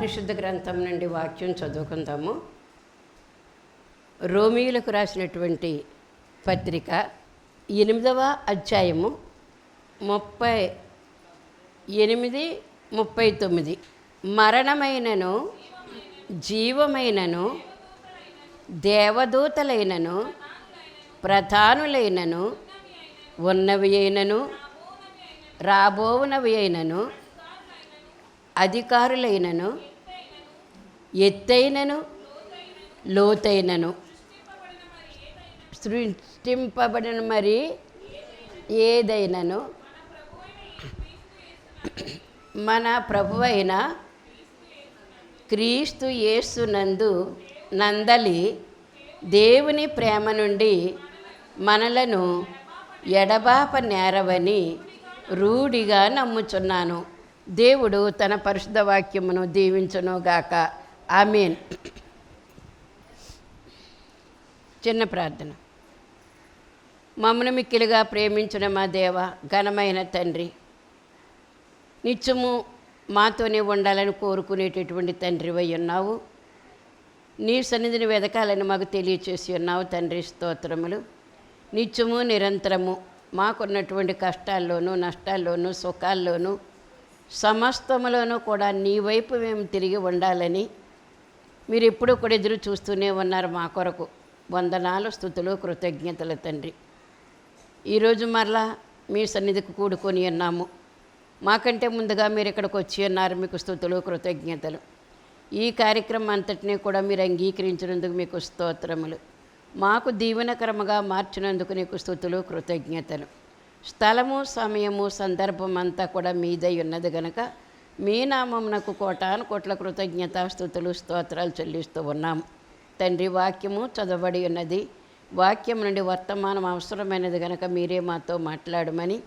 పరిశుద్ధ గ్రంథం నుండి వాక్యం చదువుకుందాము. రోమీయులకు రాసినటువంటి పత్రిక 8వ అధ్యాయము 38, 39. మరణమైనను జీవమైనను దేవదూతలైనను ప్రధానులైనను ఉన్నవి అయినను రాబోవునవి అయినను అధికారులైనను ఎత్తైనను లోతైనను సృష్టింపబడిన మరి ఏదైనను మన ప్రభువైన క్రీస్తు యేసునందు నందలి దేవుని ప్రేమ నుండి మనలను ఎడబాప నేరవని రూఢిగా నమ్ముచున్నాను. దేవుడు తన పరిశుద్ధ వాక్యమును దీవించునుగాక. ఆమేన్. చిన్న ప్రార్థన. మమ్మను మిక్కిలిగా ప్రేమించిన మా దేవ, ఘనమైన తండ్రి, నిత్యము మాతోనే ఉండాలని కోరుకునేటటువంటి తండ్రివై ఉన్నావు. నీ సన్నిధిని వెదకాలని మాకు తెలియచేసి ఉన్నావు తండ్రి. స్తోత్రములు. నిత్యము నిరంతరము మాకున్నటువంటి కష్టాల్లోనూ నష్టాల్లోనూ సుఖాల్లోనూ సమస్తములోనూ కూడా నీ వైపు మేము తిరిగి ఉండాలని మీరు ఎప్పుడూ కూడా ఎదురు చూస్తూనే ఉన్నారు మా కొరకు. వందనాలు, స్తుతులు, కృతజ్ఞతలు తండ్రి. ఈరోజు మరలా మీ సన్నిధికి కూడుకొని ఉన్నాము. మాకంటే ముందుగా మీరు ఇక్కడికి వచ్చి ఉన్నారు. మీకు స్తుతులు, కృతజ్ఞతలు. ఈ కార్యక్రమం అంతటినీ కూడా మీరు అంగీకరించినందుకు మీకు స్తోత్రములు. మాకు దీవెనకరముగా మార్చినందుకు నీకు స్తుతులు, కృతజ్ఞతలు. స్థలము, సమయము, సందర్భం అంతా కూడా మీదై ఉన్నది గనక మీ నామమునకు కోటాను కోట్ల కృతజ్ఞత స్తుతులు, స్తోత్రాలు చెల్లిస్తూ ఉన్నాము తండ్రి. వాక్యము చదవబడి ఉన్నది. వాక్యం నుండి వర్తమానం అవసరమైనది గనక మీరే మాతో మాట్లాడమని,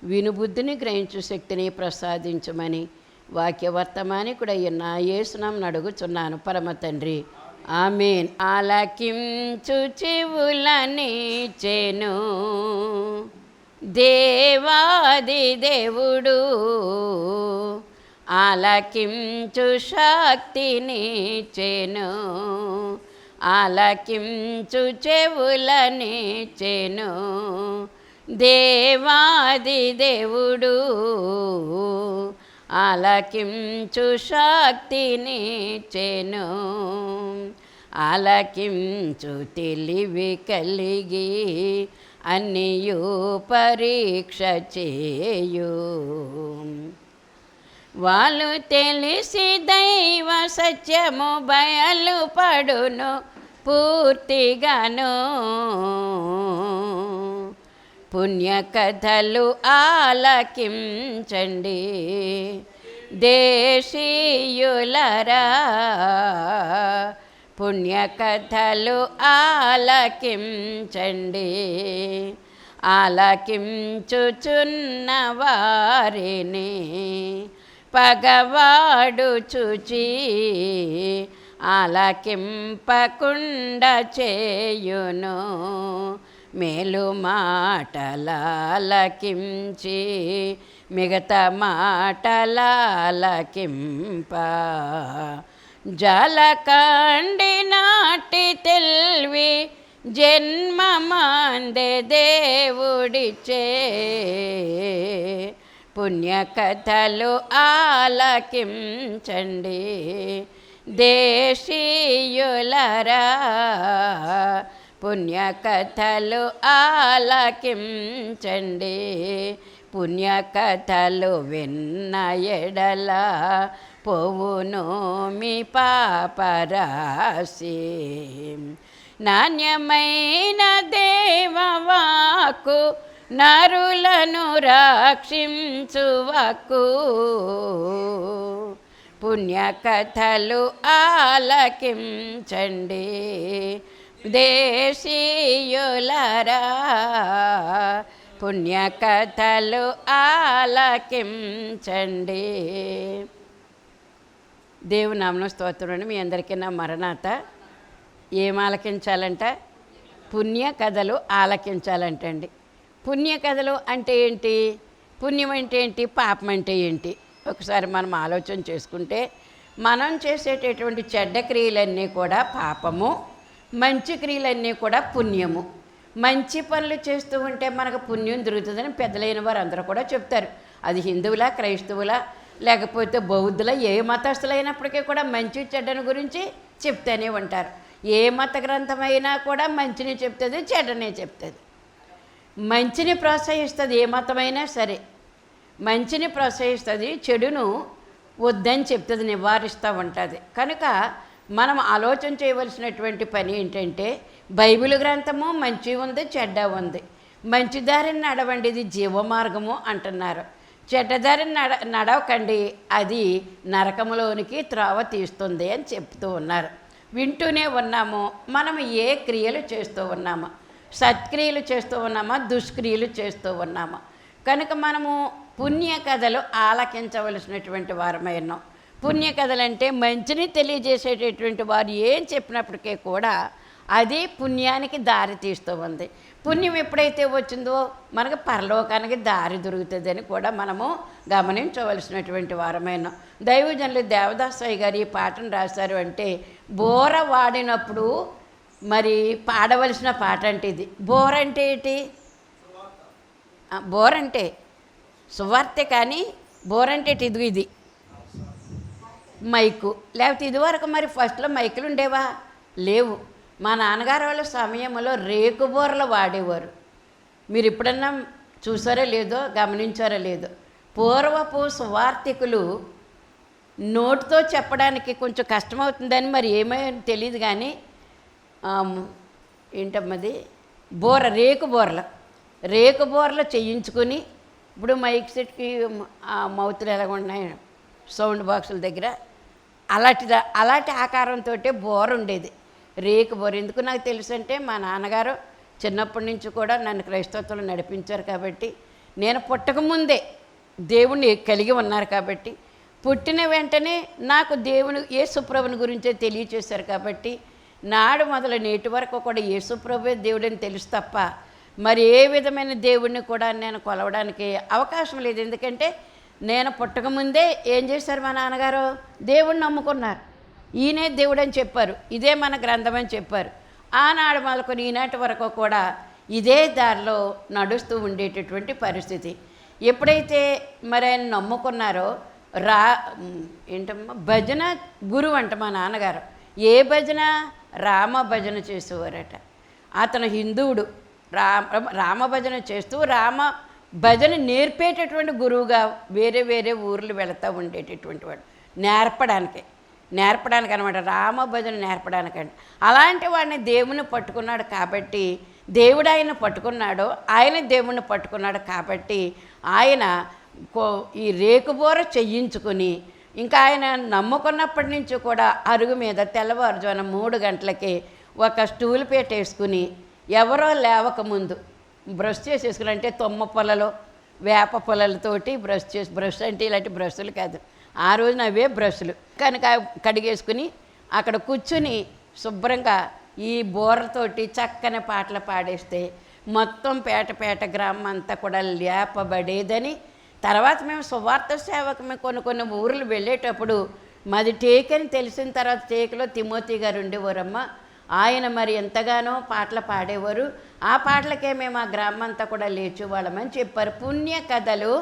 వినుబుద్ధిని గ్రహించు శక్తిని ప్రసాదించమని వాక్య వర్తమానికుడయ్యున్న యేసునామమున అడుగుచున్నాను పరమ తండ్రి. ఆమేన్. ఆలకించు చెవులనిచ్చెను దేవాది దేవుడు, ఆలకించు శక్తినిచ్చెను, ఆలకించు చెవులనిచ్చెను దేవాది దేవుడు, ఆలకించు శక్తినిచ్చెను, ఆలకించు తెలివి కలిగి అన్నియు పరీక్ష చేయు. వాళ్ళు తెలిసి దైవ సత్యము బయలుపడును పూర్తిగాను. పుణ్యకథలు ఆలకించండి దేశీయులరా, పుణ్యకథలు ఆలకించండి. ఆలకించుచున్న వారిని పగవాడు చూచి ఆలకింపకుండా చేయును. మేలు మాటలాలకించి మిగతా మాటలాలకింప. జలకండి నాటి తెల్వి జన్మమాందే దేవుడిచే, పుణ్యకథలు ఆలకించండి దేశీయులరా, పుణ్యకథలు ఆలకించండి. పుణ్యకథలు విన్న ఎడల పోవును మీ పాపరాశి. నాణ్యమైన దేవవాక్కు నరులను రక్షించువకు, పుణ్యకథలు ఆలకించండి దేశీయులరా, పుణ్యకథలు ఆలకించండి. దేవునామను స్తోత్రం. మీ అందరికీ నా మరణాత. ఏం ఆలకించాలంట? పుణ్య కథలు ఆలకించాలంటండి. పుణ్య కథలు అంటే ఏంటి? పుణ్యం అంటే ఏంటి? పాపం అంటే ఏంటి? ఒకసారి మనం ఆలోచన చేసుకుంటే మనం చేసేటటువంటి చెడ్డ క్రియలన్నీ కూడా పాపము, మంచి క్రియలన్నీ కూడా పుణ్యము. మంచి పనులు చేస్తూ ఉంటే మనకు పుణ్యం దొరుకుతుందని పెద్దలైన వారు అందరూ కూడా చెప్తారు. అది హిందువులా, క్రైస్తవులా, లేకపోతే బౌద్ధుల, ఏ మతస్థులైనప్పటికీ కూడా మంచి చెడ్డని గురించి చెప్తూనే ఉంటారు. ఏ మత గ్రంథమైనా కూడా మంచిని చెప్తుంది, చెడ్డనే చెప్తుంది. మంచిని ప్రోత్సహిస్తుంది, ఏ మతమైనా సరే మంచిని ప్రోత్సహిస్తుంది, చెడును వద్దని చెప్తుంది, నివారిస్తూ ఉంటుంది. కనుక మనం ఆలోచన చేయవలసినటువంటి పని ఏంటంటే, బైబిల్ గ్రంథము మంచి ఉంది, చెడ్డ ఉంది. మంచి దారిని నడవండి, ఇది జీవమార్గము అంటున్నారు. చెడ్డదారిని నడవకండి, అది నరకములోనికి త్రోవ తీస్తుంది అని చెప్తూ ఉన్నారు. వింటూనే ఉన్నాము. మనం ఏ క్రియలు చేస్తూ ఉన్నామా, సత్క్రియలు చేస్తూ ఉన్నామా, దుష్క్రియలు చేస్తూ ఉన్నామా. కనుక మనము పుణ్య కథలు ఆలకించవలసినటువంటి వారమై ఉన్నాం. పుణ్య కథలంటే మంచిని తెలియజేసేటటువంటి వారు ఏం చెప్పినప్పటికీ కూడా అది పుణ్యానికి దారి తీస్తూ ఉంది. పుణ్యం ఎప్పుడైతే వచ్చిందో మనకు పరలోకానికి దారి దొరుకుతుందని కూడా మనము గమనించవలసినటువంటి వారమైన దైవజనులు దేవదాసయ్య గారు ఈ పాటను రాశారు. అంటే బోర వాడినప్పుడు మరి పాడవలసిన పాట అంటే ఇది. బోర అంటే ఏంటి? బోర అంటే సువార్తె, కానీ బోర అంటే ఇది మైకు. లేకపోతే ఇదివరకు మరి ఫస్ట్లో మైకులు ఉండేవా? లేవు. మా నాన్నగారు వాళ్ళ సమయంలో రేకు బోర్లు వాడేవారు. మీరు ఎప్పుడన్నా చూసారో లేదో, గమనించారో లేదో, పూర్వపు సువార్థికులు నోటితో చెప్పడానికి కొంచెం కష్టమవుతుందని మరి ఏమో తెలియదు, కానీ ఏంటమ్మది బోర, రేకు బోర్లు చేయించుకొని, ఇప్పుడు మైక్ సెట్కి మౌతులు ఎలాగ ఉన్నాయి సౌండ్ బాక్సుల దగ్గర, అలాంటి ఆకారంతో బోర ఉండేది, రేకు బోర. ఎందుకు నాకు తెలుసు అంటే, మా నాన్నగారు చిన్నప్పటి నుంచి కూడా నన్ను క్రైస్తవత్వంలో నడిపించారు కాబట్టి, నేను పుట్టకముందే దేవుణ్ణి కలిగి ఉన్నారు కాబట్టి, పుట్టిన వెంటనే నాకు దేవుని యేసుప్రభుని గురించే తెలియచేశారు కాబట్టి, నాడు మొదలు నేటి వరకు కూడా యేసుప్రభువే దేవుడని తెలుసు తప్ప మరి ఏ విధమైన దేవుడిని కూడా నేను కొలవడానికి అవకాశం లేదు. ఎందుకంటే నేను పుట్టకముందే ఏం చేశారు మా నాన్నగారు? దేవుడిని నమ్ముకున్నారు. ఈయనే దేవుడని చెప్పారు, ఇదే మన గ్రంథం అని చెప్పారు. ఆనాడు మొదలుకొని ఈనాటి వరకు కూడా ఇదే దారిలో నడుస్తూ ఉండేటటువంటి పరిస్థితి. ఎప్పుడైతే మరి ఆయన నమ్ముకున్నారో ఏంటమ్మా భజన గురువు అంట మా నాన్నగారు. ఏ భజన? రామ భజన చేసేవారట. అతను హిందువుడు. రామ భజన చేస్తూ రామ భజన నేర్పేటటువంటి గురువుగా వేరే ఊర్లు వెళుతూ ఉండేటటువంటి వాడు, నేర్పడానికి అనమాట, రామ భజన నేర్పడానికండి. అలాంటి వాడిని దేవుని పట్టుకున్నాడు కాబట్టి, దేవుడు ఆయన పట్టుకున్నాడు, ఆయన దేవుణ్ణి పట్టుకున్నాడు కాబట్టి, ఆయన ఈ రేకుబోర చెయ్యించుకుని, ఇంకా ఆయన నమ్ముకున్నప్పటి నుంచి కూడా అరుగు మీద తెల్లవారుజామున 3 గంటలకి ఒక స్టూల్ పెట్టేసుకుని, ఎవరో లేవకముందు బ్రష్ చేసేసుకుని, అంటే తుమ్మ పొలలో వేప పొలలతోటి బ్రష్ అంటే ఇలాంటి బ్రష్లు కాదు, ఆ రోజున అవే బ్రష్లు కనుక కడిగేసుకుని అక్కడ కూర్చుని శుభ్రంగా ఈ బోర్లతోటి చక్కని పాటలు పాడేస్తే మొత్తం పేట గ్రామం అంతా కూడా లేపబడేదని. తర్వాత మేము సువార్త సేవకు మేము కొన్ని ఊర్లు వెళ్ళేటప్పుడు మాది టేక్ అని తెలిసిన తర్వాత, టేకులో తిమోతి గారు ఉండేవారమ్మ, ఆయన మరి ఎంతగానో పాటలు పాడేవారు. ఆ పాటలకే మేము ఆ గ్రామం అంతా కూడా లేచేవాళ్ళమని చెప్పారు. పుణ్య కథలు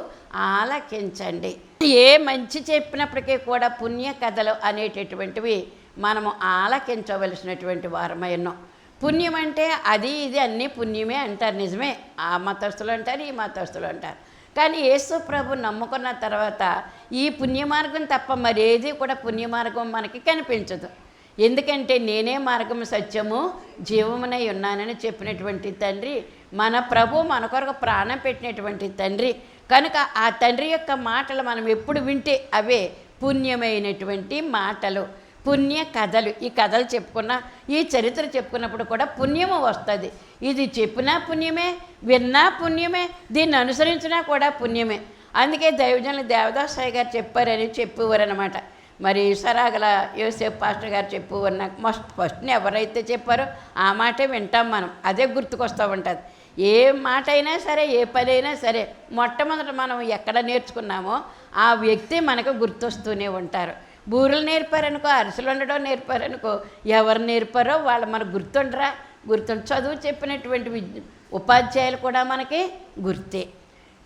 ఆలకించండి. ఏ మంచి చెప్పినప్పటికీ కూడా పుణ్య కథలు అనేటటువంటివి మనము ఆలకించవలసినటువంటి వారమై ఉన్నాం. పుణ్యం అంటే అది ఇది అన్నీ పుణ్యమే అంటారు, నిజమే. ఆ మతస్థులు అంటారు, ఈ మతస్థులు అంటారు. కానీ యేసు ప్రభు నమ్ముకున్న తర్వాత ఈ పుణ్య మార్గం తప్ప మరేది కూడా పుణ్య మార్గం మనకి కనిపించదు. ఎందుకంటే నేనే మార్గము, సత్యము, జీవమునై ఉన్నానని చెప్పినటువంటి తండ్రి మన ప్రభు, మన కొరకు ప్రాణం పెట్టినటువంటి తండ్రి. కనుక ఆ తండ్రి యొక్క మాటలు మనం ఎప్పుడు వింటే అవే పుణ్యమైనటువంటి మాటలు, పుణ్య కథలు. ఈ కథలు చెప్పుకున్నా, ఈ చరిత్ర చెప్పుకున్నప్పుడు కూడా పుణ్యము వస్తుంది. ఇది చెప్పినా పుణ్యమే, విన్నా పుణ్యమే, దీన్ని అనుసరించినా కూడా పుణ్యమే. అందుకే దైవజనులు దేవదాసయ్య గారు చెప్పారని చెప్పేవారనమాట. మరి సరాగల యోసేపు పాస్టర్ గారు చెప్పేవారు. నాకు ఫస్ట్ని ఎవరైతే చెప్పారో ఆ మాటే వింటాం మనం, అదే గుర్తుకొస్తూ ఉంటుంది. ఏ మాట అయినా సరే, ఏ పని అయినా సరే, మొట్టమొదట మనం ఎక్కడ నేర్చుకున్నామో ఆ వ్యక్తి మనకు గుర్తొస్తూనే ఉంటారు. బూరెలు నేర్పారనుకో, అరిసెలు వండడం నేర్పారనుకో, ఎవరు నేర్పారో వాళ్ళు మనకు గుర్తుండరా? చదువు చెప్పినటువంటి ఉపాధ్యాయులు కూడా మనకి గుర్తే.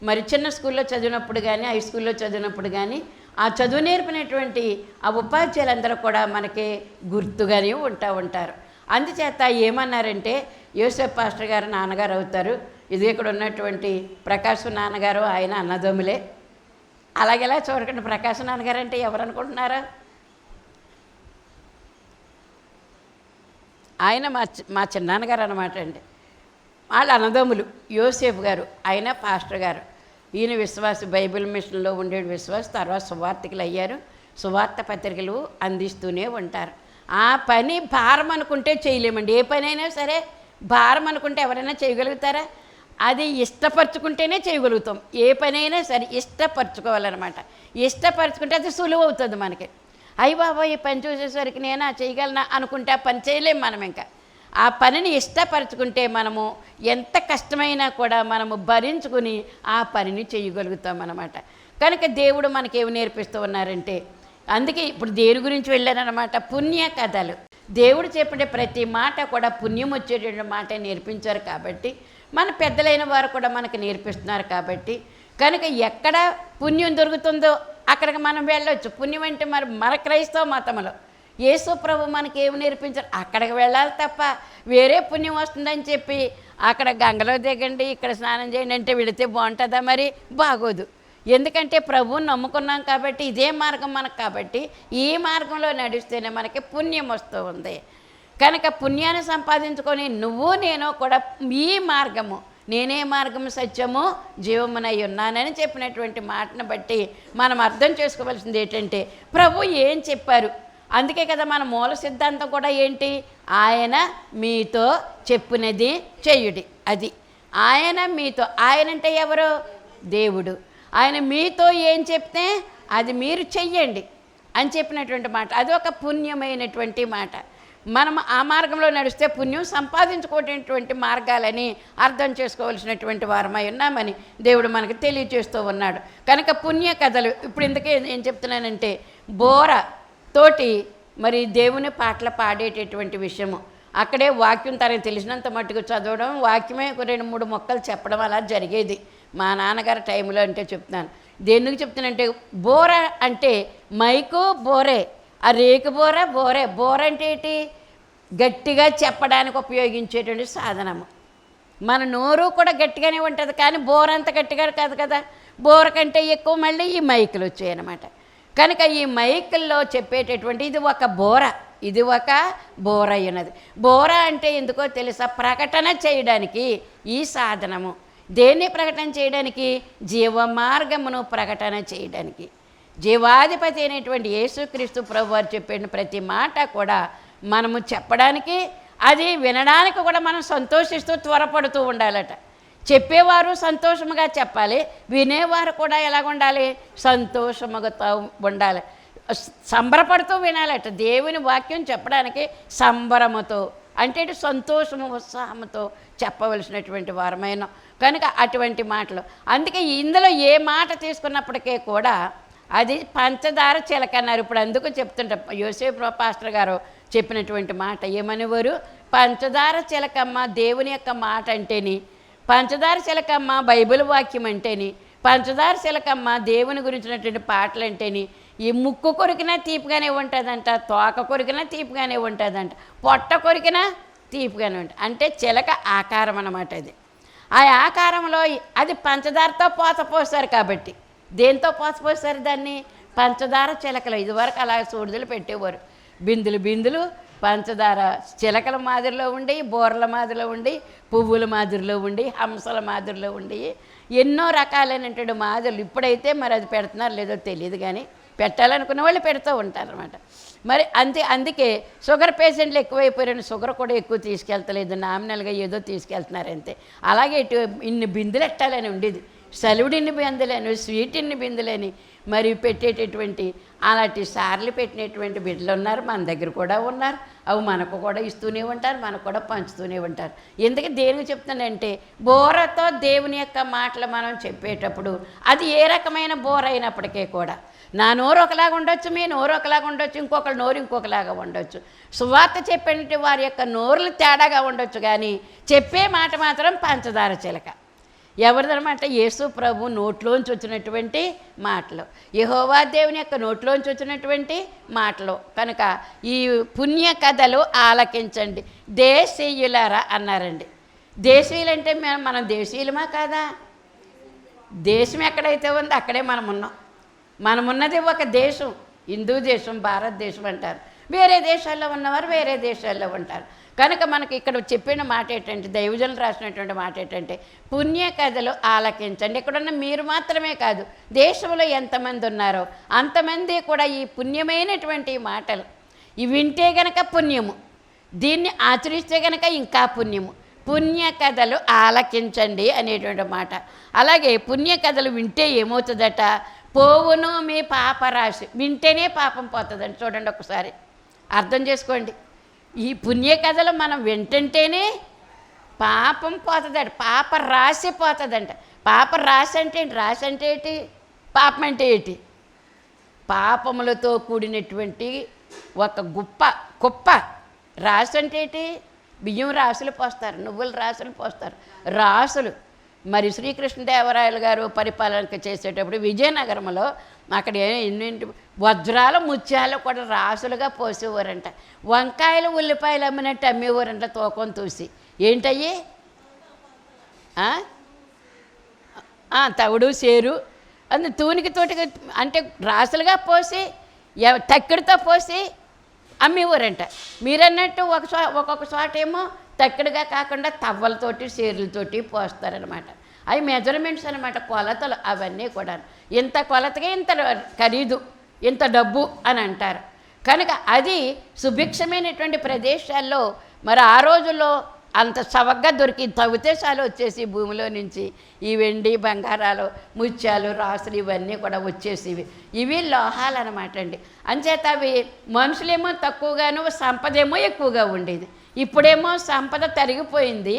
మరి చిన్న స్కూల్లో చదివినప్పుడు కానీ, హై స్కూల్లో చదివినప్పుడు కానీ ఆ చదువు నేర్పినటువంటి ఆ ఉపాధ్యాయులందరూ కూడా మనకి గుర్తుగానే ఉంటారు. అందుచేత ఏమన్నారంటే, యోసేఫ్ పాస్టర్ గారు నాన్నగారు అవుతారు. ఇది ఇక్కడ ఉన్నటువంటి ప్రకాశం నాన్నగారు ఆయన అన్నదమ్ములే. అలాగేలా చూడకండి, ప్రకాశం నాన్నగారు అంటే ఎవరు అనుకుంటున్నారా? ఆయన మా చిన్నాన్నగారు అనమాట అండి. వాళ్ళ అన్నదమ్ములు. యోసేఫ్ గారు ఆయన పాస్టర్ గారు. ఈయన విశ్వాస, బైబిల్ మిషన్లో ఉండే విశ్వాస. తర్వాత సువార్తికులు అయ్యారు. సువార్త పత్రికలు అందిస్తూనే ఉంటారు. ఆ పని భారం అనుకుంటే చేయలేమండి. ఏ పని అయినా సరే భారం అనుకుంటే ఎవరైనా చేయగలుగుతారా? అది ఇష్టపరచుకుంటేనే చేయగలుగుతాం. ఏ పని అయినా సరే ఇష్టపరచుకోవాలన్నమాట. ఇష్టపరచుకుంటే అది సులువు అవుతుంది మనకి. అయ్య బాబా ఈ పని చూసేసరికి నేనా చేయగలనా అనుకుంటే ఆ పని చేయలేం మనం. ఇంకా ఆ పనిని ఇష్టపరచుకుంటే మనము ఎంత కష్టమైనా కూడా మనము భరించుకుని ఆ పనిని చేయగలుగుతాం అన్నమాట. కనుక దేవుడు మనకేమి నేర్పిస్తూ ఉన్నారంటే, అందుకే ఇప్పుడు దేని గురించి వెళ్ళారన్నమాట, పుణ్య కథలు. దేవుడు చెప్పే ప్రతి మాట కూడా పుణ్యం వచ్చేటువంటి మాట నేర్పించారు కాబట్టి, మన పెద్దలైన వారు కూడా మనకు నేర్పిస్తున్నారు కాబట్టి, కనుక ఎక్కడ పుణ్యం దొరుకుతుందో అక్కడికి మనం వెళ్ళొచ్చు. పుణ్యం అంటే మరి మన క్రైస్తవ మతంలో యేసు ప్రభు మనకి ఏమి నేర్పించారు అక్కడికి వెళ్ళాలి తప్ప వేరే పుణ్యం వస్తుందని చెప్పి అక్కడ గంగలో దిగండి, ఇక్కడ స్నానం చేయండి అంటే వెళితే బాగుంటుందా? మరి బాగోదు. ఎందుకంటే ప్రభువుని నమ్ముకున్నాం కాబట్టి ఇదే మార్గం మనకు, కాబట్టి ఈ మార్గంలో నడిస్తేనే మనకి పుణ్యం వస్తూ ఉంది. కనుక పుణ్యాన్ని సంపాదించుకొని నువ్వు నేను కూడా ఈ మార్గము, నేనే మార్గము సత్యము జీవమునై ఉన్నానని చెప్పినటువంటి మాటను బట్టి మనం అర్థం చేసుకోవాల్సింది ఏంటంటే, ప్రభు ఏం చెప్పారు. అందుకే కదా మన మూల సిద్ధాంతం కూడా ఏంటి, ఆయన మీతో చెప్పినది చేయుడి. అది ఆయన మీతో, ఆయన అంటే ఎవరు? దేవుడు. ఆయన మీతో ఏం చెప్తే అది మీరు చెయ్యండి అని చెప్పినటువంటి మాట. అది ఒక పుణ్యమైనటువంటి మాట. మనం ఆ మార్గంలో నడిస్తే పుణ్యం సంపాదించుకునేటువంటి మార్గాలని అర్థం చేసుకోవాల్సినటువంటి వారమై ఉన్నామని దేవుడు మనకు తెలియజేస్తూ ఉన్నాడు. కనుక పుణ్య కథలు ఇప్పుడు ఇందుకే ఏం చెప్తున్నానంటే, బోర తోటి మరి దేవుని పాటలు పాడేటటువంటి విషయము, అక్కడే వాక్యం తనకు తెలిసినంత మట్టుకు చదవడం, వాక్యమే 2-3 మొక్కలు చెప్పడం అలా జరిగేది మా నాన్నగారి టైంలో. అంటే చెప్తున్నాను, దేనికి చెప్తున్నానంటే, బోర అంటే మైకు బోరే, ఆ రేకు బోర బోరే. బోర అంటే ఏంటి? గట్టిగా చెప్పడానికి ఉపయోగించేటువంటి సాధనము. మన నోరు కూడా గట్టిగానే ఉంటుంది, కానీ బోర అంత గట్టిగా కాదు కదా. బోర కంటే ఎక్కువ మళ్ళీ ఈ మైకులు వచ్చాయన్నమాట. కనుక ఈ మైకుల్లో చెప్పేటటువంటి ఇది ఒక బోర, ఇది ఒక బోర అయినది. బోర అంటే ఎందుకో తెలుసా? ప్రకటన చేయడానికి ఈ సాధనము. దేన్ని ప్రకటన చేయడానికి? జీవ మార్గమును ప్రకటన చేయడానికి. జీవాధిపతి అయినటువంటి యేసుక్రీస్తు ప్రభువారు చెప్పిన ప్రతి మాట కూడా మనము చెప్పడానికి, అది వినడానికి కూడా మనం సంతోషిస్తూ త్వరపడుతూ ఉండాలట. చెప్పేవారు సంతోషముగా చెప్పాలి, వినేవారు కూడా ఎలాగ ఉండాలి? సంతోషముగా ఉండాలి, సంబరపడుతూ వినాలట. దేవుని వాక్యం చెప్పడానికి సంబరముతో, అంటే సంతోషము ఉత్సాహంతో చెప్పవలసినటువంటి వారమైన కనుక అటువంటి మాటలు. అందుకే ఇందులో ఏ మాట తీసుకున్నప్పటికీ కూడా అది పంచదార చిలక అన్నారు. ఇప్పుడు అందుకు చెప్తుంటారు, యోసేఫ్ పాస్టర్ గారు చెప్పినటువంటి మాట ఏమనేవారు? పంచదార చిలకమ్మ దేవుని యొక్క మాట అంటేని, పంచదార చిలకమ్మ బైబిల్ వాక్యం అంటేని, పంచదార చిలకమ్మ దేవుని గురించినటువంటి పాటలు అంటేని, ఈ ముక్కు కొరికినా తీపిగానే ఉంటుందంట, తోక కొరికినా తీపిగానే ఉంటుందంట, పొట్ట కొరికినా తీపిగానే ఉంటుంది. అంటే చిలక ఆకారం అన్నమాట. అది ఆ ఆకారంలో అది పంచదారతో పోత పోస్తారు కాబట్టి, దేంతో పోత పోస్తారు దాన్ని? పంచదార చిలకలు. ఇదివరకు అలా సూడిదలు పెట్టేవారు, బిందులు బిందులు పంచదార చిలకల మాదిరిలో ఉండి, బోర్ల మాదిరిలో ఉండి, పువ్వుల మాదిరిలో ఉండి, హంసల మాదిరిలో ఉండి, ఎన్నో రకాలైనటువంటి మాదిరులు. ఇప్పుడైతే మరి అది పెడుతున్నారు లేదో తెలియదు, కానీ పెట్టాలనుకున్న వాళ్ళు పెడుతూ ఉంటారన్నమాట. మరి అందుకే షుగర్ పేషెంట్లు ఎక్కువైపోయారని షుగర్ కూడా ఎక్కువ తీసుకెళ్తలేదు, నామినల్గా ఏదో తీసుకెళ్తున్నారు అంతే. అలాగే ఇన్ని బిందులు ఎట్టాలని ఉండేది, సలువుడు ఇన్ని బిందులని, స్వీట్ ఇన్ని బిందులని మరి పెట్టేటటువంటి అలాంటి సార్లు పెట్టినటువంటి బిడ్డలు ఉన్నారు, మన దగ్గర కూడా ఉన్నారు. అవి మనకు కూడా ఇస్తూనే ఉంటారు, మనకు కూడా పంచుతూనే ఉంటారు. ఎందుకు దేనికి చెప్తానంటే, బోరతో దేవుని యొక్క మాటలు మనం చెప్పేటప్పుడు అది ఏ రకమైన బోర అయినప్పటికీ కూడా నా నోరు ఒకలాగా ఉండొచ్చు, మీ నోరు ఒకలాగా ఉండొచ్చు, ఇంకొకరి నోరు ఇంకొకలాగా ఉండొచ్చు. సువార్త చెప్పినట్టు వారి యొక్క నోరులు తేడాగా ఉండొచ్చు, కానీ చెప్పే మాట మాత్రం పంచదార చిలక. ఎవరిదనమాట? యేసు ప్రభు నోట్లోంచి వచ్చినటువంటి మాటలు, యెహోవా దేవుని యొక్క నోట్లోంచి వచ్చినటువంటి మాటలు. కనుక ఈ పుణ్య కథలు ఆలకించండి దేశీయులారా అన్నారండి. దేశీయులంటే మనం దేశీయులమా కాదా? దేశం ఎక్కడైతే ఉందో అక్కడే మనమున్నది ఒక దేశం, హిందూ దేశం, భారతదేశం అంటారు. వేరే దేశాల్లో ఉన్నవారు వేరే దేశాల్లో ఉంటారు. కనుక మనకి ఇక్కడ చెప్పిన మాట ఏంటంటే, దైవజనులు రాసినటువంటి మాట ఏంటంటే, పుణ్య కథలు ఆలకించండి. ఇక్కడున్న మీరు మాత్రమే కాదు, దేశంలో ఎంతమంది ఉన్నారో అంతమంది కూడా ఈ పుణ్యమైనటువంటి మాటలు ఇవి వింటే గనక పుణ్యము, దీన్ని ఆచరిస్తే గనక ఇంకా పుణ్యము. పుణ్య కథలు ఆలకించండి అనేటువంటి మాట. అలాగే పుణ్య కథలు వింటే ఏమవుతుందట? పోవును మీ పాపరాశి. వింటేనే పాపం పోతుందండి. చూడండి ఒకసారి అర్థం చేసుకోండి. ఈ పుణ్య కథలు మనం వింటుంటేనే పాపం పోతుందట, పాప రాశి పోతుందంట. పాప రాశి అంటే ఏంటి? రాశి అంటే ఏంటి? పాపం అంటే ఏంటి? పాపములతో కూడినటువంటి ఒక కుప్ప. రాశి అంటే ఏంటి? బియ్యం రాసులు పోస్తారు, నువ్వులు రాసులు పోస్తారు, రాసులు. మరి శ్రీకృష్ణదేవరాయలు గారు పరిపాలన చేసేటప్పుడు విజయనగరంలో అక్కడ ఎన్నింటి వజ్రాలు ముత్యాలు కూడా రాసులుగా పోసేవారంట. వంకాయలు ఉల్లిపాయలు అమ్మినట్టు అమ్మేవారంట తూకం తూసి. ఏంటయ్యి? తవుడు సేరు అందు తూనికి తోటి అంటే రాసులుగా పోసి తక్కిడితో పోసి అమ్మేవారంట. మీరన్నట్టు ఒక్కొక్క చోట ఏమో తక్కిడిగా కాకుండా తవ్వలతోటి సేరులతోటి పోస్తారనమాట. అవి మెజర్మెంట్స్ అనమాట, కొలతలు. అవన్నీ కూడా ఇంత కొలతగా ఇంత ఖరీదు, ఇంత డబ్బు అని అంటారు. కనుక అది సుభిక్షమైనటువంటి ప్రదేశాల్లో మరి ఆ రోజుల్లో అంత చవకగా దొరికి తవ్వితే చాలు వచ్చేసి భూమిలో నుంచి ఈ వెండి బంగారాలు ముత్యాలు రాసులు ఇవన్నీ కూడా వచ్చేసివి. ఇవి లోహాలు అనమాట అండి. అంచేత అవి మనుషులేమో తక్కువగాను సంపదేమో ఎక్కువగా ఉండేది. ఇప్పుడేమో సంపద తరిగిపోయింది,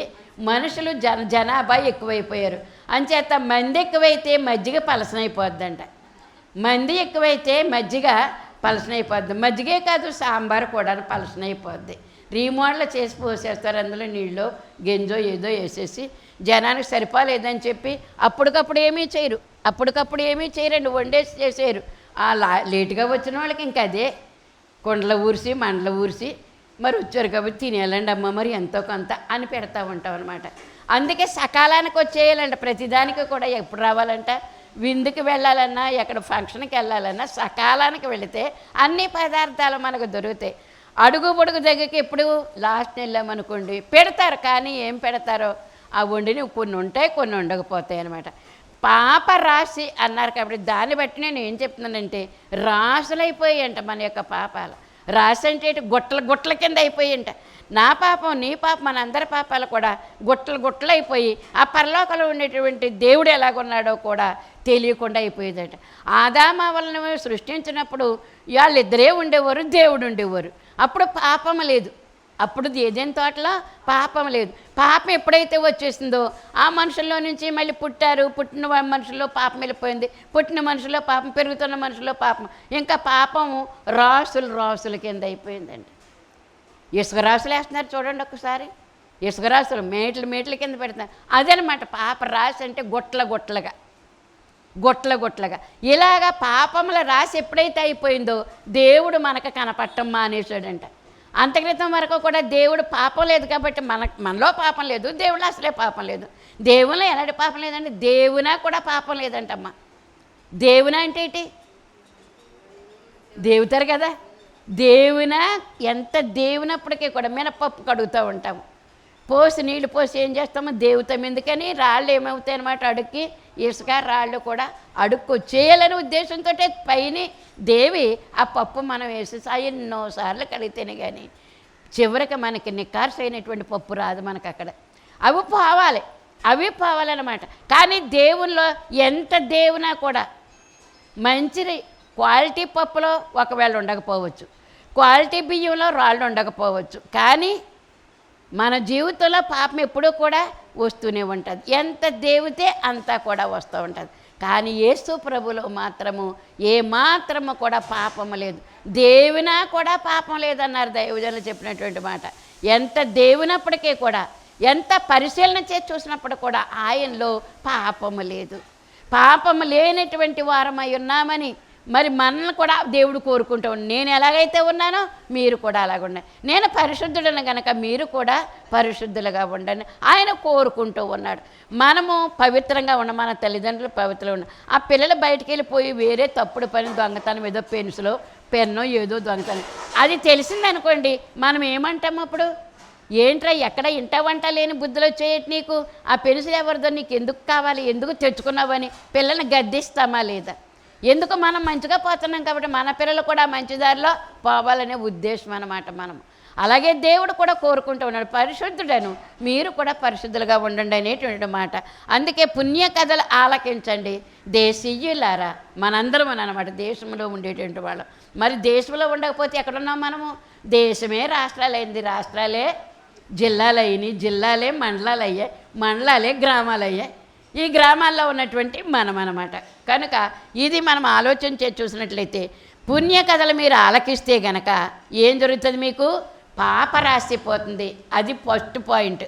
మనుషులు జనాభా ఎక్కువైపోయారు. అంచేత మంది ఎక్కువైతే మజ్జిగ పలసనైపోద్దంట. మంది ఎక్కువైతే మజ్జిగ పలసనైపోద్ది. మజ్జిగే కాదు, సాంబార్ కూడా పలసనైపోద్ది. రీమోడల్ చేసి పోసేస్తారు, అందులో నీళ్ళు గెంజో ఏదో వేసేసి జనానికి సరిపోలేదని చెప్పి అప్పటికప్పుడు ఏమీ చేయరండి, వండేసి చేసేరు. లేటుగా వచ్చిన వాళ్ళకి ఇంకా అదే కొండల ఊరిసి మండల ఊరిసి మరి వచ్చారు కాబట్టి తినేయాలండి అమ్మ మరి ఎంతో కొంత అని పెడతా ఉంటాం అనమాట. అందుకే సకాలానికి వచ్చేయాలంట. ప్రతిదానికి కూడా ఎప్పుడు రావాలంట, విందుకి వెళ్ళాలన్నా ఎక్కడ ఫంక్షన్కి వెళ్ళాలన్నా సకాలానికి వెళితే అన్ని పదార్థాలు మనకు దొరుకుతాయి. అడుగు పొడుగు దగ్గరికి ఎప్పుడు లాస్ట్ వెళ్ళామనుకోండి పెడతారు, కానీ ఏం పెడతారో ఆ వండిని కొన్ని ఉంటాయి, కొన్ని ఉండకపోతాయి అనమాట. పాప రాశి అన్నారు కాబట్టి దాన్ని బట్టి నేను ఏం చెప్తున్నానంటే రాసులైపోయాయంట మన యొక్క పాపాలు. రాశి అంటే గుట్టల కింద అయిపోయింట. నా పాపం నీ పాపం మనందరి పాపాలు కూడా గుట్టలు అయిపోయి ఆ పరలోకంలో ఉండేటువంటి దేవుడు ఎలాగున్నాడో కూడా తెలియకుండా అయిపోయేదట. ఆదామ వలన సృష్టించినప్పుడు వాళ్ళిద్దరే ఉండేవారు, దేవుడు ఉండేవారు. అప్పుడు పాపం లేదు, అప్పుడు ఏదేని తోటలో పాపం లేదు. పాపం ఎప్పుడైతే వచ్చేసిందో ఆ మనుషుల్లో నుంచి మళ్ళీ పుట్టిన మనుషుల్లో పాపం వెళ్ళిపోయింది, పుట్టిన మనుషుల్లో పాపం, పెరుగుతున్న మనుషుల్లో పాపం, ఇంకా పాపం రాసుల కింద అయిపోయిందండి. ఇసుక రాసులు వేస్తున్నారు చూడండి ఒకసారి, ఇసుక రాసులు మేట్ల కింద పెడుతున్నారు. అదనమాట పాప రాశి అంటే గుట్టలుగా ఇలాగా పాపముల రాశి ఎప్పుడైతే అయిపోయిందో దేవుడు మనకు కనపడటం మానేశాడంట. అంతక్రితం వరకు కూడా దేవుడు పాపం లేదు కాబట్టి మనలో పాపం లేదు, దేవుడు అసలే పాపం లేదు. దేవునిలో ఎలాంటి పాపం లేదండి, దేవునా కూడా పాపం లేదంటమ్మా. దేవునా అంటే ఏంటి? దేవుతారు కదా, దేవునా ఎంత దేవునప్పటికీ కూడా మినపప్పు కడుగుతూ ఉంటాము, పోసి నీళ్ళు పోసి ఏం చేస్తాము దేవుతాం. ఎందుకని రాళ్ళు ఏమవుతాయి అన్నమాట, అడుక్కి ఇసుక రాళ్ళు కూడా అడుక్కు చేయాలనే ఉద్దేశంతో పైన దేవి ఆ పప్పు మనం వేసి ఎన్నోసార్లు కడిగితేనే కానీ చివరికి మనకి నికార్స్ అయినటువంటి పప్పు రాదు మనకు అక్కడ. అవి పోవాలన్నమాట. కానీ దేవుల్లో ఎంత దేవునా కూడా మంచి క్వాలిటీ పప్పులో ఒకవేళ ఉండకపోవచ్చు, క్వాలిటీ బియ్యంలో రాళ్ళు ఉండకపోవచ్చు, కానీ మన జీవితంలో పాపం ఎప్పుడూ కూడా వస్తూనే ఉంటుంది. ఎంత దేవుతే అంతా కూడా వస్తూ ఉంటుంది. కానీ యేసు ప్రభులో మాత్రము ఏ మాత్రము కూడా పాపము లేదు, దేవునా కూడా పాపం లేదన్నారు దైవజనులు చెప్పినటువంటి మాట. ఎంత దేవునప్పటికీ కూడా, ఎంత పరిశీలన చేసి చూసినప్పుడు కూడా ఆయనలో పాపము లేదు. పాపము లేనటువంటి వారమై ఉన్నామని మరి మనల్ని కూడా దేవుడు కోరుకుంటూ ఉన్నాడు. నేను ఎలాగైతే ఉన్నానో మీరు కూడా అలాగ ఉండండి, నేను పరిశుద్ధుడను కనుక మీరు కూడా పరిశుద్ధులుగా ఉండండి ఆయన కోరుకుంటూ ఉన్నాడు. మనము పవిత్రంగా ఉన్న, మన తల్లిదండ్రులు పవిత్రంగా ఉన్న, ఆ పిల్లలు బయటికి వెళ్ళిపోయి వేరే తప్పుడు పని, దొంగతనం, ఏదో పెన్సిలో పెన్నో ఏదో దొంగతనం, అది తెలిసిందనుకోండి, మనం ఏమంటాము అప్పుడు? ఏంట్రా ఎక్కడ ఇంట వంట లేని బుద్ధులు వచ్చేయటి నీకు, ఆ పెన్సిల్ ఎవరిదో, నీకు ఎందుకు కావాలి, ఎందుకు తెచ్చుకున్నావని పిల్లల్ని గద్దిస్తామా లేదా? ఎందుకు మనం మంచిగా పోతున్నాం కాబట్టి మన పిల్లలు కూడా మంచి దారిలో పోవాలనే ఉద్దేశం అన్నమాట. మనం అలాగే దేవుడు కూడా కోరుకుంటూ ఉన్నాడు, పరిశుద్ధుడను మీరు కూడా పరిశుద్ధులుగా ఉండండి అనేటువంటి మాట. అందుకే పుణ్య కథలు ఆలకించండి దేశీయులారా, మనందరం అనమాట దేశంలో ఉండేటువంటి వాళ్ళం. మరి దేశంలో ఉండకపోతే ఎక్కడున్నాం మనము? దేశమే రాష్ట్రాలైంది, రాష్ట్రాలే జిల్లాలయ్యి, జిల్లాలే మండలాలు అయ్యాయి, మండలాలే గ్రామాలు అయ్యాయి, ఈ గ్రామాల్లో ఉన్నటువంటి మనం అన్నమాట. కనుక ఇది మనం ఆలోచన చేసి చూసినట్లయితే పుణ్య కథలు మీరు ఆలకిస్తే గనక ఏం జరుగుతుంది? మీకు పాపరాశి పోతుంది. అది ఫస్ట్ పాయింట్.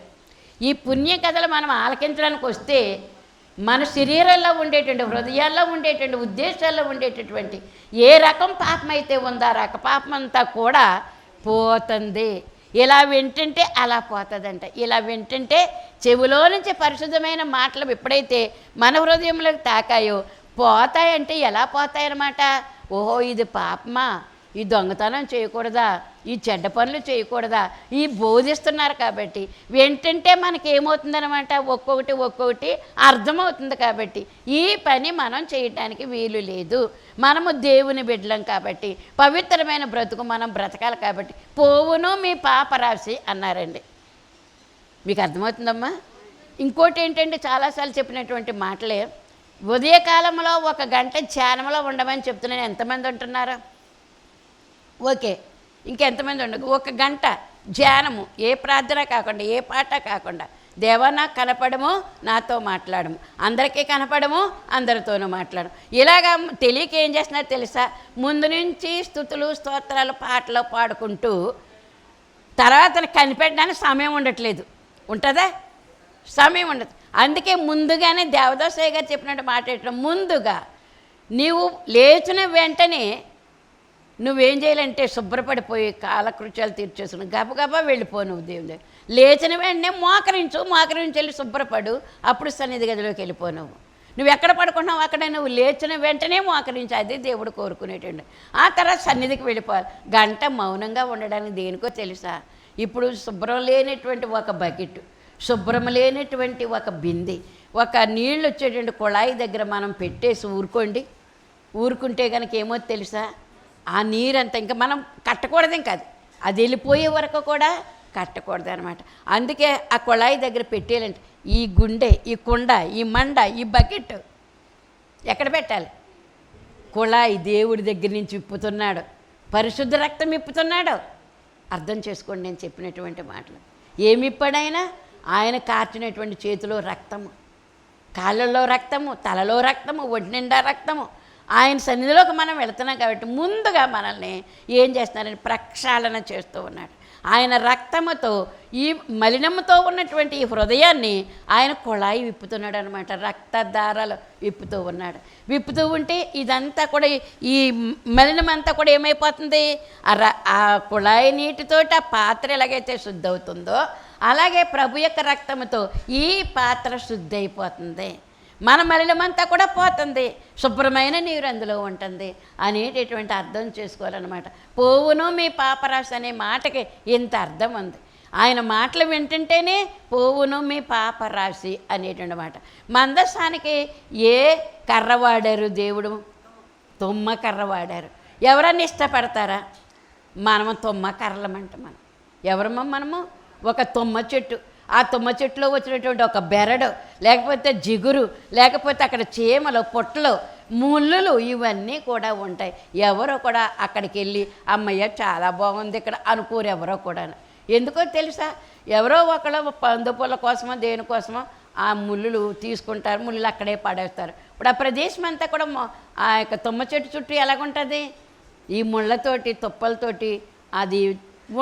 ఈ పుణ్య కథలు మనం ఆలకించడానికి వస్తే మన శరీరంలో ఉండేటువంటి, హృదయాల్లో ఉండేటువంటి, ఉద్దేశాల్లో ఉండేటటువంటి ఏ రకం పాపం అయితే ఉందో ఆ రక పాపం అంతా కూడా పోతుంది. ఇలా వింటుంటే అలా పోతుందంట. ఇలా వింటుంటే చెవిలో నుంచి పరిశుద్ధమైన మాటలు ఎప్పుడైతే మన హృదయంలోకి తాకాయో పోతాయంటే ఎలా పోతాయన్నమాట? ఓహో ఇది పాపమా, ఈ దొంగతనం చేయకూడదా, ఈ చెడ్డ పనులు చేయకూడదా, ఈ బోధిస్తున్నారు కాబట్టి వెంటంటే మనకి ఏమవుతుందన్నమాట? ఒక్కొక్కటి అర్థమవుతుంది. కాబట్టి ఈ పని మనం చేయటానికి వీలు లేదు, మనము దేవుని బిడ్డలం కాబట్టి, పవిత్రమైన బ్రతుకు మనం బ్రతకాలి కాబట్టి పోవును మీ పాపరాశి అన్నారండి. మీకు అర్థమవుతుందమ్మా? ఇంకోటి ఏంటంటే చాలాసార్లు చెప్పినటువంటి మాటలే, ఉదయకాలంలో 1 గంట ధ్యానంలో ఉండమని చెప్తున్నాను. ఎంతమంది ఉంటున్నారు? ఓకే, ఇంకెంతమంది ఉండదు? 1 గంట ధ్యానము, ఏ ప్రార్థన కాకుండా, ఏ పాట కాకుండా, దేవా నాకు కనపడము, నాతో మాట్లాడము, అందరికీ కనపడము, అందరితోనూ మాట్లాడము. ఇలాగా తెలియక ఏం చేస్తున్నారు తెలుసా? ముందు నుంచి స్తుతులు, స్తోత్రాలు, పాటలు పాడుకుంటూ తర్వాత కనిపెట్టడానికి సమయం ఉండట్లేదు. ఉంటుందా? సమయం ఉండదు. అందుకే ముందుగానే దేవదాసయ్య గారు చెప్పినట్టు మాట్లాడటం, ముందుగా నీవు లేచిన వెంటనే నువ్వేం చేయాలంటే శుభ్రపడిపోయి కాలకృత్యాలు తీర్చేసుకుని గబగబా వెళ్ళిపో. నువ్వు దేవుని దగ్గర లేచిన వెంటనే మోకరించి వెళ్ళి శుభ్రపడు, అప్పుడు సన్నిధి గదిలోకి వెళ్ళిపో. నువ్వు ఎక్కడ పడుకున్నావు అక్కడ నువ్వు లేచిన వెంటనే మోకరించి, అది దేవుడు కోరుకునేటండి. ఆ తర్వాత సన్నిధికి వెళ్ళిపోవాలి. గంట మౌనంగా ఉండడానికి దేనికో తెలుసా? ఇప్పుడు శుభ్రం లేనటువంటి ఒక బకెట్, శుభ్రం లేనటువంటి ఒక బిందె, ఒక నీళ్ళు వచ్చేటువంటి కుళాయి దగ్గర మనం పెట్టేసి ఊరుకుంటే కనుక ఏమో తెలుసా? ఆ నీరంతా ఇంకా మనం కట్టకూడదు, ఇంకా అది వెళ్ళిపోయే వరకు కూడా కట్టకూడదు అనమాట. అందుకే ఆ కుళాయి దగ్గర పెట్టేయాలంటే ఈ గుండె, ఈ కుండ, ఈ మండ, ఈ బకెట్ ఎక్కడ పెట్టాలి? కుళాయి దేవుడి దగ్గర నుంచి విప్పుతున్నాడు, పరిశుద్ధ రక్తం విప్పుతున్నాడు. అర్థం చేసుకోండి నేను చెప్పినటువంటి మాటలు. ఏమి ఇప్పుడైనా ఆయన కార్చినటువంటి చేతిలో రక్తము, కాళ్ళల్లో రక్తము, తలలో రక్తము, ఒంటి నిండా రక్తము. ఆయన సన్నిధిలోకి మనం వెళుతున్నాం కాబట్టి ముందుగా మనల్ని ఏం చేస్తున్నారని ప్రక్షాళన చేస్తూ ఉన్నాడు. ఆయన రక్తముతో ఈ మలినముతో ఉన్నటువంటి ఈ హృదయాన్ని ఆయన కుళాయి విప్పుతున్నాడు అనమాట. రక్తధారలు విప్పుతూ ఉన్నాడు. విప్పుతూ ఉంటే ఇదంతా కూడా, ఈ మలినమంతా కూడా ఏమైపోతుంది? ఆ కుళాయి నీటితోటి ఆ పాత్ర ఎలాగైతే శుద్ధి అవుతుందో అలాగే ప్రభు యొక్క రక్తముతో ఈ పాత్ర శుద్ధి అయిపోతుంది. మన మలినమంతా కూడా పోతుంది, శుభ్రమైన నీరు అందులో ఉంటుంది అనేటటువంటి అర్థం చేసుకోవాలన్నమాట. పోవును మీ పాపరాశి అనే మాటకి ఇంత అర్థం ఉంది. ఆయన మాటలు వింటుంటేనే పోవును మీ పాపరాశి అనేటువంటి మాట. మందస్సానికి ఏ కర్ర వాడారు దేవుడు? తుమ్మ కర్ర వాడారు. ఎవరన్నా ఇష్టపడతారా? మనము తుమ్మ కర్రలమంట. ఎవరమ్మా మనము? ఒక తుమ్మ చెట్టు, ఆ తుమ్మ చెట్టులో వచ్చినటువంటి ఒక బెరడు, లేకపోతే జిగురు, లేకపోతే అక్కడ చీమలు, పొట్టలు, ముళ్ళులు ఇవన్నీ కూడా ఉంటాయి. ఎవరో కూడా అక్కడికి వెళ్ళి అమ్మయ్య చాలా బాగుంది ఇక్కడ అనుకోరు ఎవరో కూడా. ఎందుకో తెలుసా? ఎవరో ఒకళ్ళు పందుపుల కోసమో దేనికోసమో ఆ ముళ్ళులు తీసుకుంటారు, ముళ్ళు అక్కడే పడేస్తారు. ఇప్పుడు ఆ ప్రదేశం అంతా కూడా ఆ యొక్క తుమ్మ చెట్టు చుట్టూ ఎలాగుంటుంది, ఈ ముళ్ళతోటి తుప్పలతోటి అది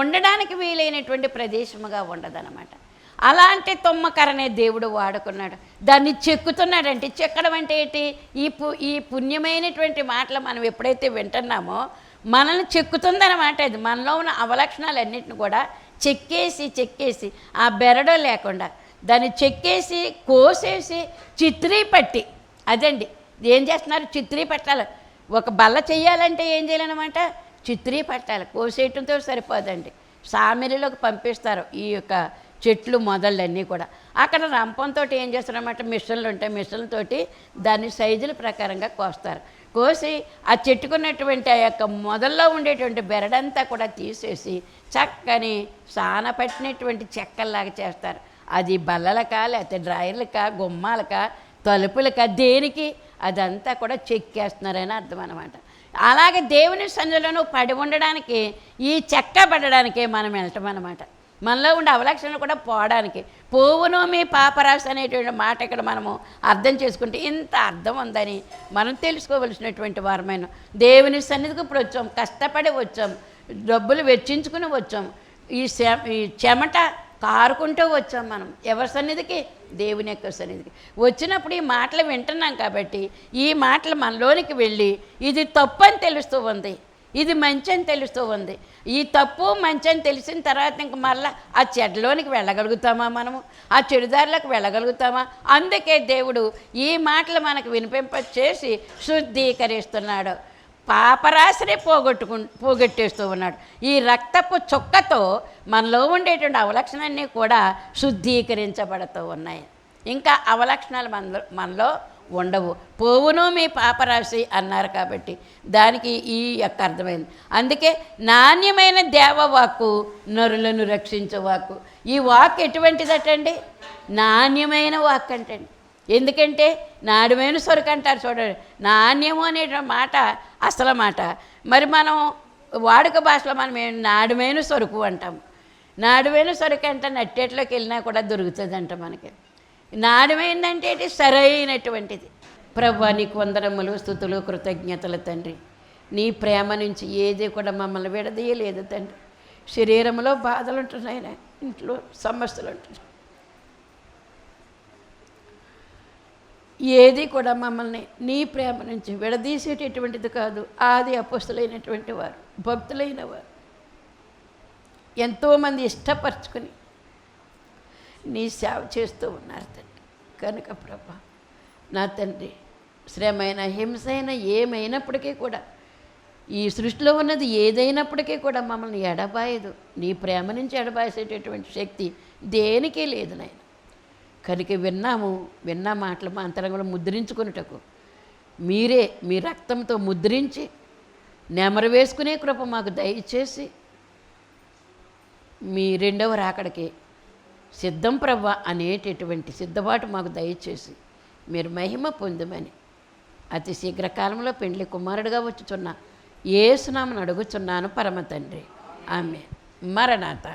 ఉండడానికి వీలైనటువంటి ప్రదేశముగా ఉండదన్నమాట. అలాంటి తుమ్మకరనే దేవుడు వాడుకున్నాడు. దాన్ని చెక్కుతున్నాడంటే, చెక్కడం అంటే ఏంటి, ఈ పుణ్యమైనటువంటి మాటలు మనం ఎప్పుడైతే వింటున్నామో మనల్ని చెక్కుతుందన్నమాట. అది మనలో ఉన్న అవలక్షణాలన్నింటిని కూడా చెక్కేసి ఆ బెరడు లేకుండా దాన్ని చెక్కేసి కోసేసి చిత్రీ పట్టి, అదండి ఏం చేస్తున్నారు, చిత్రీ పట్టాలి. ఒక బల్ల చెయ్యాలంటే ఏం చేయాలన్నమాట, చిత్రీ పట్టాలి. కోసేయటంతో సరిపోదండి, సామిరిలోకి పంపిస్తారు ఈ యొక్క చెట్లు మొదళ్ళన్నీ కూడా. అక్కడ రంపంతో ఏం చేస్తారన్నమాట, మిషన్లు ఉంటాయి, మిషన్లతోటి దాన్ని సైజుల ప్రకారంగా కోస్తారు. కోసి ఆ చెట్టుకున్నటువంటి ఆ యొక్క మొదల్లో ఉండేటువంటి బెరడంతా కూడా తీసేసి చక్కని సానపట్టినటువంటి చెక్కల్లాగా చేస్తారు. అది బల్లలకా, లేకపోతే డ్రాయర్లకా, గుమ్మాలకా, తలుపులకా, దేనికి అదంతా కూడా చెక్కేస్తున్నారని అర్థం అనమాట. అలాగే దేవుని సన్నిధిలో పడి ఉండడానికి, ఈ చెక్క పడడానికే మనం వెళ్ళటం అన్నమాట. మనలో ఉండే అవలక్షణలు కూడా పోవడానికి. పోవును మీ పాపరాశి అనేటువంటి మాట ఇక్కడ మనము అర్థం చేసుకుంటే ఇంత అర్థం ఉందని మనం తెలుసుకోవలసినటువంటి వారమైన దేవుని సన్నిధికి ఇప్పుడు వచ్చాం, కష్టపడి వచ్చాం, డబ్బులు వెచ్చించుకుని వచ్చాం, ఈ చెమట కారుకుంటూ వచ్చాం. మనం ఎవరి సన్నిధికి, దేవుని యొక్క సన్నిధికి వచ్చినప్పుడు ఈ మాటలు వింటున్నాం కాబట్టి ఈ మాటలు మనలోనికి వెళ్ళి ఇది తప్పు అని తెలుస్తూ ఉంది, ఇది మంచి అని తెలుస్తూ ఉంది. ఈ తప్పు మంచి అని తెలిసిన తర్వాత ఇంక మళ్ళీ ఆ చెడ్లోనికి వెళ్ళగలుగుతామా, మనము ఆ చెడుదారులకు వెళ్ళగలుగుతామా? అందుకే దేవుడు ఈ మాటలు మనకు వినిపింపచేసి శుద్ధీకరిస్తున్నాడు, పాపరాశిని పోగొట్టేస్తూ ఉన్నాడు. ఈ రక్తపు చుక్కతో మనలో ఉండేటువంటి అవలక్షణాన్ని కూడా శుద్ధీకరించబడుతూ ఉన్నాయి. ఇంకా అవలక్షణాలు మనలో ఉండవు. పోవును మీ పాపరాశి అన్నారు కాబట్టి దానికి ఈ యొక్క అర్థమైంది. అందుకే నాణ్యమైన దేవవాక్కు నరులను రక్షించే వాక్కు. ఈ వాక్ ఎటువంటిదటండి, నాణ్యమైన వాక్ అంటండి. ఎందుకంటే నాణ్యమైన సరుకు అంటారు చూడండి, నాణ్యము అనే మాట అసలు మాట. మరి మనం వాడుక భాషలో మనం నాణ్యమైన సరుకు అంటాము. నాణ్యమైన సరుకు అంటే నట్టేట్లోకి వెళ్ళినా కూడా దొరుకుతుంది అంట మనకి. నాణ్యమైందంటే సరైనటువంటిది. ప్రభువా నీకు వందనములు, స్తుతులు, కృతజ్ఞతలు తండ్రి. నీ ప్రేమ నుంచి ఏది కూడా మమ్మల్ని విడదీయలేదు తండ్రి. శరీరంలో బాధలు ఉంటున్నాయి, ఇంట్లో సమస్యలు ఉంటున్నాయి, ఏది కూడా మమ్మల్ని నీ ప్రేమ నుంచి విడదీసేటటువంటిది కాదు. ఆది అపోస్తులైనటువంటి వారు, భక్తులైన వారు ఎంతోమంది ఇష్టపరచుకుని నీ సేవ చేస్తూ ఉన్నారు తండ్రి. కనుక ప్రభా నా తండ్రి, శ్రమైన హింసైన ఏమైనప్పటికీ కూడా, ఈ సృష్టిలో ఉన్నది ఏదైనప్పటికీ కూడా మమ్మల్ని ఎడబాయదు. నీ ప్రేమ నుంచి ఎడబాసేటటువంటి శక్తి దేనికి లేదు నాయన. కనుక విన్న మాటలు మా అంతరంగంలో ముద్రించుకున్నటకు మీరే మీ రక్తంతో ముద్రించి నెమరు వేసుకునే కృప మాకు దయచేసి మీ రెండవ రాకడికి సిద్ధం ప్రభ అనేటటువంటి సిద్ధపాటు మాకు దయచేసి మీరు మహిమ పొందమని అతి శీఘ్రకాలంలో పెండ్లి కుమారుడిగా వచ్చుచున్న యేసునామమున అడుగుచున్నాను పరమ తండ్రి. ఆమేన్. మరణాత.